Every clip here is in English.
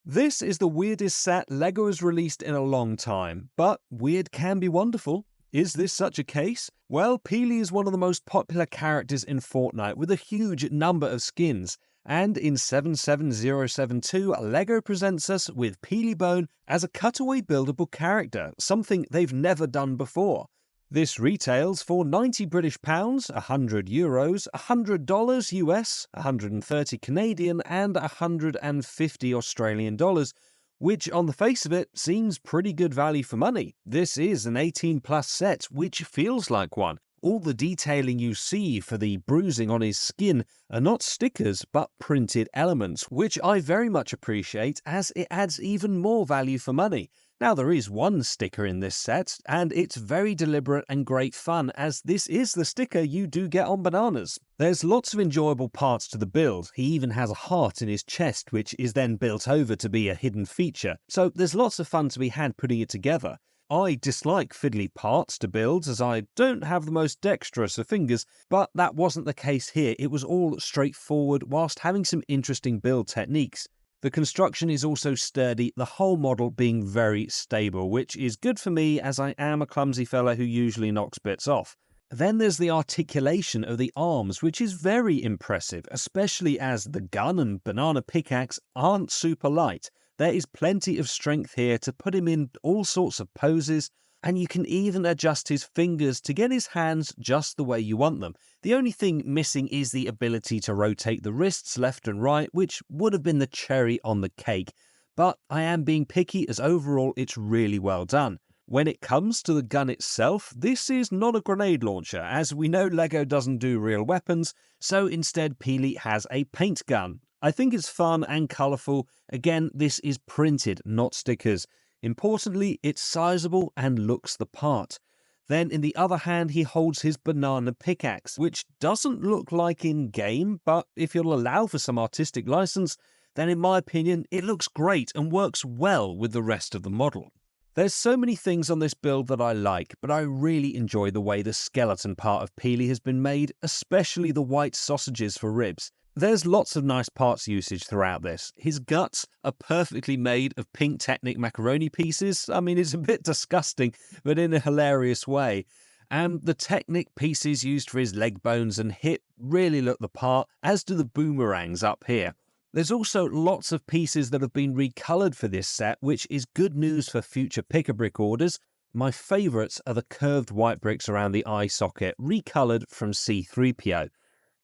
This is the weirdest set LEGO has released in a long time, but weird can be wonderful. Is this such a case? Well, Peely is one of the most popular characters in Fortnite with a huge number of skins, and in 77072, LEGO presents us with Peely Bone as a cutaway buildable character, something they've never done before. This retails for £90 British, €100, $100 US, 130 Canadian, and 150 Australian dollars, which on the face of it seems pretty good value for money. This is an 18 plus set, which feels like one. All the detailing you see for the bruising on his skin are not stickers but printed elements, which I very much appreciate as it adds even more value for money. Now, there is one sticker in this set, and it's very deliberate and great fun, as this is the sticker you do get on bananas. There's lots of enjoyable parts to the build. He even has a heart in his chest, which is then built over to be a hidden feature, so there's lots of fun to be had putting it together. I dislike fiddly parts to build, as I don't have the most dexterous of fingers, but that wasn't the case here. It was all straightforward whilst having some interesting build techniques. The construction is also sturdy, the whole model being very stable, which is good for me as I am a clumsy fella who usually knocks bits off. Then there's the articulation of the arms, which is very impressive, especially as the gun and banana pickaxe aren't super light. There is plenty of strength here to put him in all sorts of poses, and you can even adjust his fingers to get his hands just the way you want them. The only thing missing is the ability to rotate the wrists left and right, which would have been the cherry on the cake. But I am being picky, as overall it's really well done. When it comes to the gun itself, this is not a grenade launcher, as we know LEGO doesn't do real weapons, so instead Peely has a paint gun. I think it's fun and colourful. Again, this is printed, not stickers. Importantly, it's sizable and looks the part. Then in the other hand, he holds his banana pickaxe, which doesn't look like in-game, but if you'll allow for some artistic license, then in my opinion, it looks great and works well with the rest of the model. There's so many things on this build that I like, but I really enjoy the way the skeleton part of Peely has been made, especially the white sausages for ribs. There's lots of nice parts usage throughout this. His guts are perfectly made of pink Technic macaroni pieces. I mean, it's a bit disgusting, but in a hilarious way. And the Technic pieces used for his leg bones and hip really look the part, as do the boomerangs up here. There's also lots of pieces that have been recolored for this set, which is good news for future Pick-a-Brick orders. My favourites are the curved white bricks around the eye socket, recolored from C-3PO.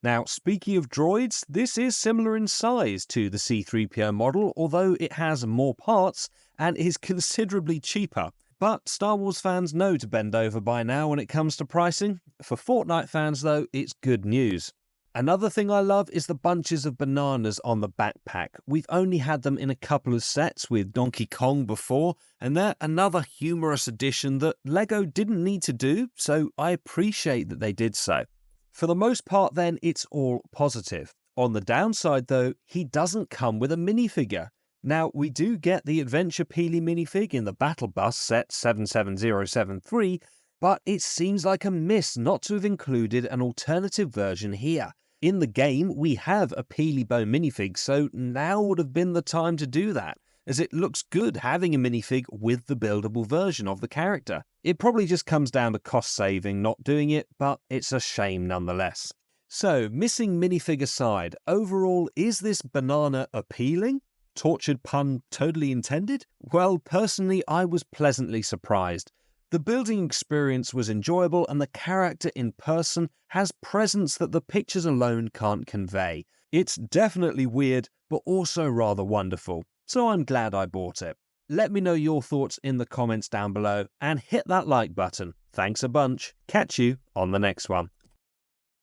Now, speaking of droids, this is similar in size to the C-3PO model, although it has more parts and is considerably cheaper. But Star Wars fans know to bend over by now when it comes to pricing. For Fortnite fans, though, it's good news. Another thing I love is the bunches of bananas on the backpack. We've only had them in a couple of sets with Donkey Kong before, and they're another humorous addition that LEGO didn't need to do, so I appreciate that they did so. For the most part then, it's all positive. On the downside though, he doesn't come with a minifigure. Now, we do get the Adventure Peely minifig in the Battle Bus set 77073, but it seems like a miss not to have included an alternative version here. In the game, we have a Peely Bone minifig, so now would have been the time to do that, as it looks good having a minifig with the buildable version of the character. It probably just comes down to cost saving not doing it, but it's a shame nonetheless. So, missing minifig aside, overall, is this banana appealing? Tortured pun totally intended? Well, personally, I was pleasantly surprised. The building experience was enjoyable, and the character in person has presence that the pictures alone can't convey. It's definitely weird, but also rather wonderful, so I'm glad I bought it. Let me know your thoughts in the comments down below, and hit that like button. Thanks a bunch. Catch you on the next one.